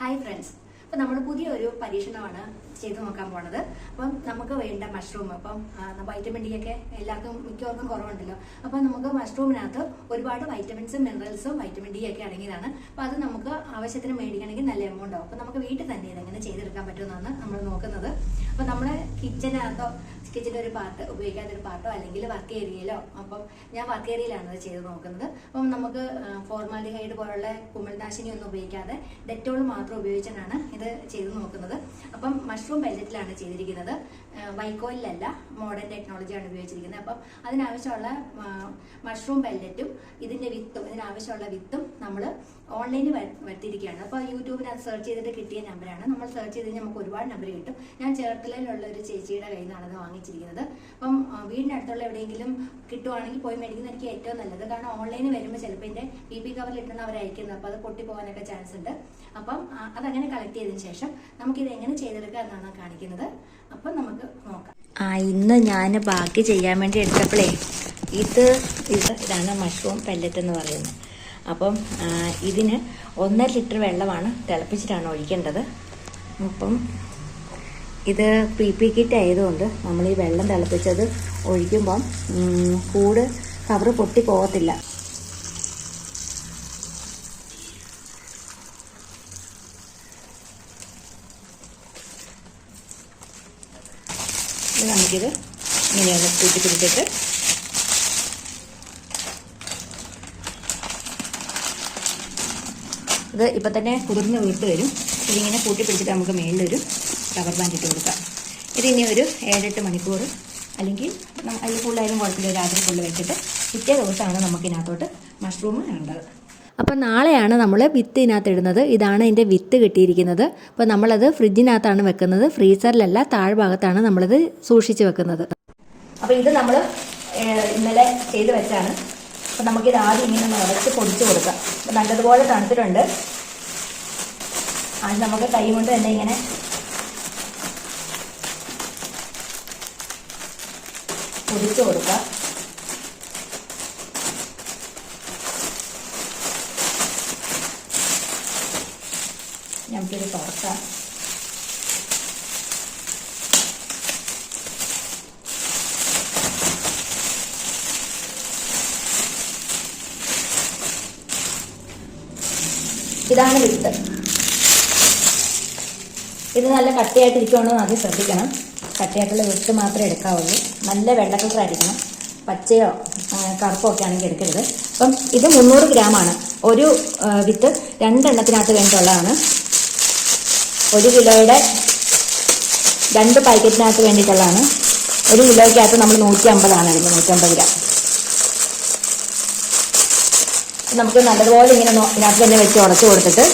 Hi friends, അപ്പം നമ്മൾ പുതിയൊരു പരീക്ഷണമാണ് ചെയ്തു നോക്കാൻ പോണത്. അപ്പം നമുക്ക് വേണ്ട മഷ്റൂം, അപ്പം വൈറ്റമിൻ ഡി ഒക്കെ എല്ലാവർക്കും മിക്കവർക്കും കുറവുണ്ടല്ലോ. അപ്പം നമുക്ക് മഷ്റൂമിനകത്ത് ഒരുപാട് വൈറ്റമിൻസും മിനറൽസും വൈറ്റമിൻ ഡി ഒക്കെ അടങ്ങിയതാണ്. അപ്പം അത് നമുക്ക് ആവശ്യത്തിന് മേടിക്കണമെങ്കിൽ നല്ല എമൗണ്ട് ആവും. അപ്പം നമുക്ക് വീട്ടിൽ തന്നെ ഇതെങ്ങനെ ചെയ്തെടുക്കാൻ പറ്റുമെന്നാണ് നമ്മൾ നോക്കുന്നത്. അപ്പം നമ്മുടെ കിച്ചൻ്റെ ഒരു പാർട്ട്, ഉപയോഗിക്കാത്തൊരു പാർട്ടോ അല്ലെങ്കിൽ വർക്ക് ഏരിയയിലോ, അപ്പം ഞാൻ വർക്ക് ഏരിയയിലാണ് ഇത് ചെയ്ത് നോക്കുന്നത്. അപ്പം നമുക്ക് ഫോർമാലിഹൈഡ് പോലുള്ള കുമിൾനാശിനി ഒന്നും ഉപയോഗിക്കാതെ ഡെറ്റോൾ മാത്രം ഉപയോഗിച്ചാണ് ഇത് ചെയ്ത് നോക്കുന്നത്. അപ്പം മഷ്റൂം പെല്ലറ്റിലാണ് ചെയ്തിരിക്കുന്നത്, വൈക്കോലിലല്ല, മോഡേൺ ടെക്നോളജിയാണ് ഉപയോഗിച്ചിരിക്കുന്നത്. അപ്പം അതിനാവശ്യമുള്ള മഷ്റൂം പെല്ലറ്റും ഇതിനാവശ്യമുള്ള വിത്തും നമ്മൾ ഓൺലൈനിൽ വരുത്തിയിരിക്കുകയാണ്. അപ്പോൾ യൂട്യൂബിനകത്ത് സെർച്ച് ചെയ്തിട്ട് കിട്ടിയ നമ്പറാണ്. നമ്മൾ സെർച്ച് ചെയ്ത് നമുക്ക് ഒരുപാട് നമ്പർ കിട്ടും. ഞാൻ ചേർത്തലയിലുള്ള ഒരു ചേച്ചിയുടെ കയ്യിൽ നിന്നാണ് ഇത് വാങ്ങിച്ചിരിക്കുന്നത്. അപ്പം വീടിനടുത്തുള്ള എവിടെയെങ്കിലും കിട്ടുവാണെങ്കിൽ പോയി മേടിക്കുന്നതായിരിക്കും ഏറ്റവും നല്ലത്. കാരണം ഓൺലൈനിൽ വരുമ്പോൾ ചിലപ്പോൾ ഇതിൻ്റെ PP കവറിൽ ഇട്ടാണ് അവർ അയക്കുന്നത്. അപ്പോൾ അത് പൊട്ടിപ്പോകാനൊക്കെ ചാൻസ് ഉണ്ട്. അപ്പം അതങ്ങനെ കളക്ട് ചെയ്തതിന് ശേഷം നമുക്കിത് എങ്ങനെ ചെയ്തെടുക്കുക എന്നാണ് കാണിക്കുന്നത്. അപ്പം നമുക്ക് നോക്കാം. ഇന്ന് ഞാൻ ബാക്കി ചെയ്യാൻ വേണ്ടി എടുത്തപ്പോഴേ ഇതാണ് മഷ്റൂം പെല്ലറ്റ് എന്ന് പറയുന്നത്. അപ്പം ഇതിന് 1.5 ലിറ്റർ വെള്ളമാണ് തിളപ്പിച്ചിട്ടാണ് ഒഴിക്കേണ്ടത്. അപ്പം ഇത് PP കിറ്റ് ആയതുകൊണ്ട് നമ്മൾ ഈ വെള്ളം തിളപ്പിച്ചത് ഒഴിക്കുമ്പം കൂട് കവറ് പൊട്ടി പോകത്തില്ല. നമുക്കിത് ഇങ്ങനെയൊന്ന് കൂട്ടിപ്പിടിച്ചിട്ട് ഇത് ഇപ്പം തന്നെ കുതിർന്ന് വീട്ട് വരും. ഇതിങ്ങനെ കൂട്ടിപ്പിടിച്ചിട്ട് നമുക്ക് മേളിലൊരു റബ്ബർ ബാൻഡ് ഇട്ട് കൊടുക്കാം. ഇതിനി ഒരു 7-8 മണിക്കൂർ അല്ലെങ്കിൽ അതിൽ ഫുള്ളായാലും കുഴപ്പമില്ല, രാത്രി ഫുള്ള് വെച്ചിട്ട് പിറ്റേ ദിവസമാണ് നമുക്ക് ഇതിനകത്തോട്ട് മഷ്റൂം വേണ്ടത്. അപ്പോൾ നാളെയാണ് നമ്മൾ വിത്ത് ഇതിനകത്ത് ഇടുന്നത്. ഇതാണ് ഇതിൻ്റെ വിത്ത് കിട്ടിയിരിക്കുന്നത്. അപ്പോൾ നമ്മളത് ഫ്രിഡ്ജിനകത്താണ് വെക്കുന്നത്, ഫ്രീസറിലല്ല, താഴ്ഭാഗത്താണ് നമ്മളിത് സൂക്ഷിച്ച് വെക്കുന്നത്. അപ്പോൾ ഇത് നമ്മൾ ഇന്നലെ ചെയ്ത് വെച്ചാണ്. അപ്പോൾ നമുക്കിത് ആദ്യം ഇങ്ങനെ ഒന്ന് ഉടച്ച് പൊടിച്ച് കൊടുക്കാം. അപ്പോൾ നല്ലതുപോലെ തണുത്തിട്ടുണ്ട്. അത് നമുക്ക് കൈ കൊണ്ട് തന്നെ ഇങ്ങനെ പൊടിച്ച് കൊടുക്കാം. നമുക്കിത് തുറക്കാം. ഇതാണ് വിത്ത്. ഇത് നല്ല കട്ടിയായിട്ടിരിക്കുവാണോ എന്ന് ആദ്യം ശ്രദ്ധിക്കണം. കട്ടിയായിട്ടുള്ള വിത്ത് മാത്രമേ എടുക്കാവുള്ളൂ. നല്ല വെള്ള കളറായിരിക്കണം. പച്ചയോ കറുപ്പോ ഒക്കെ ആണെങ്കിൽ എടുക്കരുത്. അപ്പം ഇത് 300 ഗ്രാമാണ്. ഒരു വിത്ത് 2 എണ്ണത്തിനകത്ത് വേണ്ടിയിട്ടുള്ളതാണ്. 1 കിലോയുടെ 2 പാക്കറ്റിനകത്ത് വേണ്ടിയിട്ടുള്ളതാണ്. 1 കിലോയ്ക്കകത്ത് നമ്മൾ 150 ഇടുന്നത്, 150 ഗ്രാം. നമുക്ക് നല്ലതുപോലെ ഇങ്ങനെ ഇതിനകത്ത് തന്നെ വെച്ച് ഉടച്ചു കൊടുത്തിട്ട്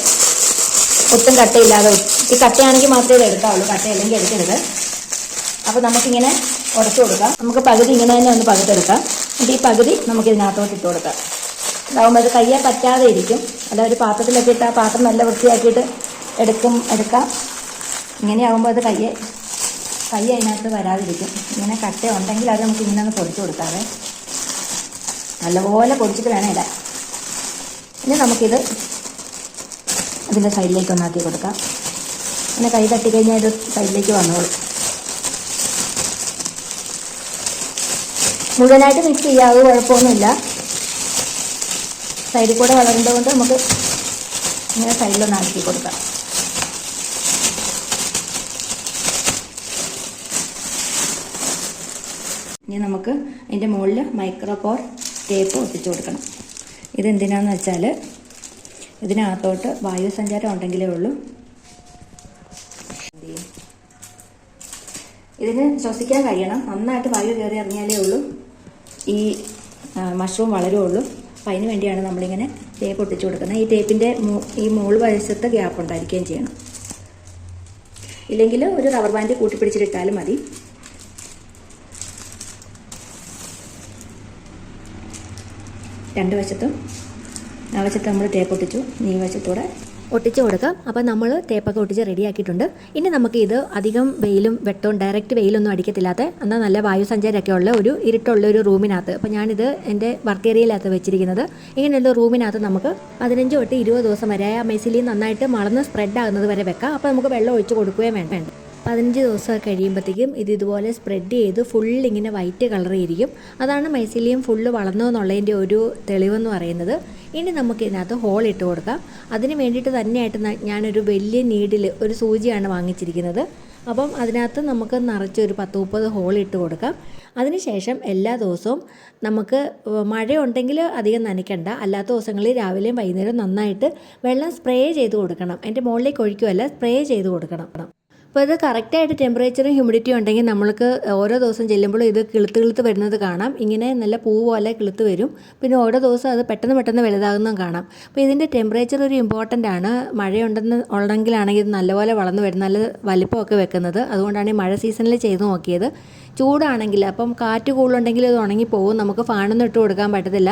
ഒട്ടും കട്ടയില്ലാതെ, ഈ കട്ടയാണെങ്കിൽ മാത്രമേ ഇത് എടുക്കാവുള്ളൂ, കട്ടയില്ലെങ്കിൽ എടുക്കരുത്. അപ്പോൾ നമുക്കിങ്ങനെ ഉടച്ചു കൊടുക്കാം. നമുക്ക് പകുതി ഇങ്ങനെ തന്നെ ഒന്ന് പകുത്തെടുക്കാം. എന്നിട്ട് ഈ പകുതി നമുക്ക് ഇതിനകത്തോട്ട് ഇട്ട് കൊടുക്കാം. ഇതാകുമ്പോൾ അത് കയ്യെ പറ്റാതെ ഇരിക്കും. അല്ല, ഒരു പാത്രത്തിലൊക്കെ ഇട്ട് ആ പാത്രം നല്ല വൃത്തിയാക്കിയിട്ട് എടുക്കാം. ഇങ്ങനെയാകുമ്പോൾ അത് കയ്യെ അതിനകത്ത് വരാതിരിക്കും. ഇങ്ങനെ കട്ട ഉണ്ടെങ്കിൽ അത് നമുക്ക് ഇങ്ങനെ ഒന്ന് പൊടിച്ചു കൊടുക്കാതെ നല്ലപോലെ പൊടിച്ചിട്ട് വേണം ഇടാൻ. ഇനി നമുക്കിത് അതിൻ്റെ സൈഡിലേക്ക് ഒന്നാക്കി കൊടുക്കാം. പിന്നെ കൈ തട്ടിക്കഴിഞ്ഞാൽ ഇത് സൈഡിലേക്ക് വന്നോളൂ. മുഴുവനായിട്ട് മിക്സ് ചെയ്യാതെ കുഴപ്പമൊന്നുമില്ല. സൈഡിൽ കൂടെ വളരുന്നതുകൊണ്ട് നമുക്ക് ഇങ്ങനെ സൈഡിലൊന്ന് ആക്കി കൊടുക്കാം. ഇനി നമുക്ക് അതിൻ്റെ മുകളിൽ മൈക്രോപോർ ടേപ്പ് ഒട്ടിച്ചു കൊടുക്കണം. ഇതെന്തിനാന്ന് വെച്ചാൽ ഇതിനകത്തോട്ട് വായുസഞ്ചാരം ഉണ്ടെങ്കിലേ ഉള്ളൂ. ഇതിന് ശ്വസിക്കാൻ കഴിയണം. നന്നായിട്ട് വായു കയറി ഇറങ്ങിയാലേ ഉള്ളൂ ഈ മഷ്റൂം വളരുള്ളൂ. അപ്പം അതിന് വേണ്ടിയാണ് നമ്മളിങ്ങനെ ടേപ്പ് ഒട്ടിച്ചു കൊടുക്കുന്നത്. ഈ ടേപ്പിൻ്റെ ഈ മുകൾ വശത്ത് ഗ്യാപ്പ് ഉണ്ടായിരിക്കുകയും ചെയ്യണം. ഇല്ലെങ്കിൽ ഒരു റബ്ബർ ബാൻഡ് കൂട്ടിപ്പിടിച്ചിട്ടാലും മതി. രണ്ട് വശത്തും ആ വശത്ത് നമ്മൾ ടേപ്പ് ഒട്ടിച്ചു. ഈ വശത്തൂടെ ഒട്ടിച്ച് കൊടുക്കാം. അപ്പോൾ നമ്മൾ തേപ്പൊക്കെ ഒട്ടിച്ച് റെഡിയാക്കിയിട്ടുണ്ട്. ഇനി നമുക്ക് ഇത് അധികം വെയിലും വെട്ടവും ഡയറക്റ്റ് വെയിലൊന്നും അടിക്കത്തില്ലാത്ത എന്നാൽ നല്ല വായുസഞ്ചാരമൊക്കെ ഉള്ള ഒരു ഇരുട്ടുള്ള ഒരു റൂമിനകത്ത്, അപ്പോൾ ഞാനിത് എൻ്റെ വർക്ക് ഏരിയയിലകത്ത് വെച്ചിരിക്കുന്നത്. ഇങ്ങനെയുള്ള റൂമിനകത്ത് നമുക്ക് 15 തൊട്ട് 20 ദിവസം വരെ ആ മൈസിലിയം നന്നായിട്ട് മളന്ന് സ്പ്രെഡ് ആകുന്നത് വരെ വെക്കാം. അപ്പോൾ നമുക്ക് വെള്ളം ഒഴിച്ച് കൊടുക്കുകയും വേണ്ട. 15 ദിവസം കഴിയുമ്പോഴത്തേക്കും ഇത് ഇതുപോലെ സ്പ്രെഡ് ചെയ്ത് ഫുൾ ഇങ്ങനെ വൈറ്റ് കളർ ഇരിക്കും. അതാണ് മൈസിലിയം ഫുള്ള് വളർന്നു എന്നുള്ളതിൻ്റെ ഒരു തെളിവെന്ന് പറയുന്നത്. ഇനി നമുക്ക് ഇതിനകത്ത് ഹോൾ ഇട്ട് കൊടുക്കാം. അതിന് വേണ്ടിയിട്ട് തന്നെയായിട്ട് ഞാനൊരു വലിയ നീഡിൽ ഒരു സൂചിയാണ് വാങ്ങിച്ചിരിക്കുന്നത്. അപ്പം അതിനകത്ത് നമുക്ക് നിറച്ച് ഒരു 10-30 ഹോൾ ഇട്ട് കൊടുക്കാം. അതിനുശേഷം എല്ലാ ദിവസവും നമുക്ക് മഴയുണ്ടെങ്കിൽ അധികം നനയ്ക്കണ്ട, അല്ലാത്ത ദിവസങ്ങളിൽ രാവിലെയും വൈകുന്നേരം നന്നായിട്ട് വെള്ളം സ്പ്രേ ചെയ്ത് കൊടുക്കണം. അതിൻ്റെ മുകളിലേക്ക് ഒഴിക്കുകയല്ല, സ്പ്രേ ചെയ്ത് കൊടുക്കണം. അപ്പോൾ ഇത് കറക്റ്റായിട്ട് ടെമ്പറേച്ചറും ഹ്യൂമിഡിറ്റിയും ഉണ്ടെങ്കിൽ നമ്മൾക്ക് ഓരോ ദിവസം ചെല്ലുമ്പോഴും ഇത് കിളുത്ത് വരുന്നത് കാണാം. ഇങ്ങനെ നല്ല പൂ പോലെ കിളുത്ത് വരും. പിന്നെ ഓരോ ദിവസം അത് പെട്ടെന്ന് വലുതാകുന്നതും കാണാം. അപ്പോൾ ഇതിൻ്റെ ടെമ്പറേച്ചർ ഒരു ഇമ്പോർട്ടൻ്റ് ആണ്. ഉണ്ടെങ്കിലാണെങ്കിൽ ഇത് നല്ലപോലെ വളർന്നു വരും, നല്ല വലിപ്പമൊക്കെ വെക്കുന്നത്. അതുകൊണ്ടാണ് ഈ മഴ സീസണിൽ ചെയ്ത് നോക്കിയത്. ചൂടാണെങ്കിൽ അപ്പം കാറ്റ് കൂടുതലുണ്ടെങ്കിൽ ഇത് ഉണങ്ങിപ്പോവും. നമുക്ക് ഫാനൊന്നും ഇട്ട് കൊടുക്കാൻ പറ്റത്തില്ല.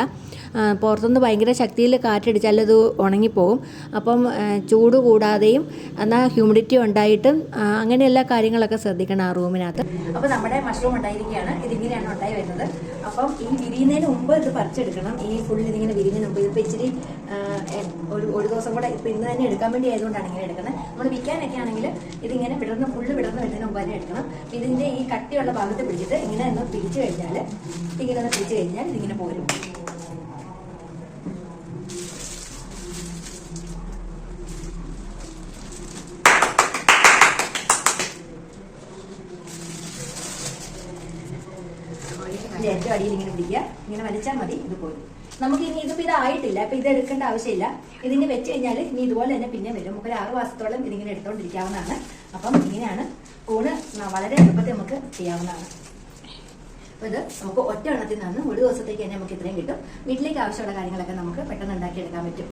പുറത്തുനിന്ന് ഭയങ്കര ശക്തിയിൽ കാറ്റടിച്ചാൽ ഇത് ഉണങ്ങിപ്പോവും. അപ്പം ചൂട് കൂടാതെയും എന്നാൽ ഹ്യൂമിഡിറ്റി ഉണ്ടായിട്ടും അങ്ങനെ എല്ലാ കാര്യങ്ങളൊക്കെ ശ്രദ്ധിക്കണം ആ റൂമിനകത്ത്. അപ്പോൾ നമ്മുടെ മഷ്റൂം ഉണ്ടായിരിക്കുകയാണ്. ഇതിങ്ങനെയാണ് ഉണ്ടായി വരുന്നത്. അപ്പം ഈ വിരിയുന്നതിന് മുമ്പ് ഇത് പറിച്ചെടുക്കണം. ഈ ഫുൾ ഇതിങ്ങനെ വിരിയുന്നതിന് മുമ്പ് ഇതിപ്പോൾ ഇച്ചിരി ഒരു ദിവസം കൂടെ ഇപ്പോൾ ഇന്ന് തന്നെ എടുക്കാൻ വേണ്ടി ആയതുകൊണ്ടാണ് ഇങ്ങനെ എടുക്കുന്നത്. നമ്മൾ വിൽക്കാനൊക്കെ ആണെങ്കിൽ ഇതിങ്ങനെ ഫുള്ള് വിടർന്ന് വരുന്നതിന് മുമ്പ് തന്നെ എടുക്കണം. ഇതിൻ്റെ ഈ കട്ടിയുള്ള ഭാഗത്ത് പിടിച്ചിട്ട് ഇങ്ങനെ ഒന്ന് പിടിച്ചു കഴിഞ്ഞാൽ ഇതിങ്ങനെ പോരും. ഏറ്റവും അടിയിൽ ഇങ്ങനെ പിടിക്കുക, ഇങ്ങനെ വലിച്ചാൽ മതി, ഇത് പോരും. നമുക്ക് ഇനി ഇതിപ്പോൾ ഇതായിട്ടില്ല, അപ്പോൾ ഇത് എടുക്കേണ്ട ആവശ്യമില്ല. ഇതിന് വെച്ച് കഴിഞ്ഞാൽ ഇനി ഇതുപോലെ തന്നെ പിന്നെ വരും. നമുക്ക് 6 മാസത്തോളം ഇതിങ്ങനെ എടുത്തുകൊണ്ടിരിക്കാവുന്നതാണ്. അപ്പം ഇങ്ങനെയാണ് ഊണ് വളരെ എളുപ്പത്തിൽ നമുക്ക് ചെയ്യാവുന്നതാണ്. അപ്പോൾ ഇത് നമുക്ക് ഒറ്റ എണ്ണത്തിൽ നിന്ന് ഒരു ദിവസത്തേക്ക് തന്നെ നമുക്ക് ഇത്രയും കിട്ടും. വീട്ടിലേക്ക് ആവശ്യമുള്ള കാര്യങ്ങളൊക്കെ നമുക്ക് പെട്ടെന്ന് ഉണ്ടാക്കിയെടുക്കാൻ പറ്റും.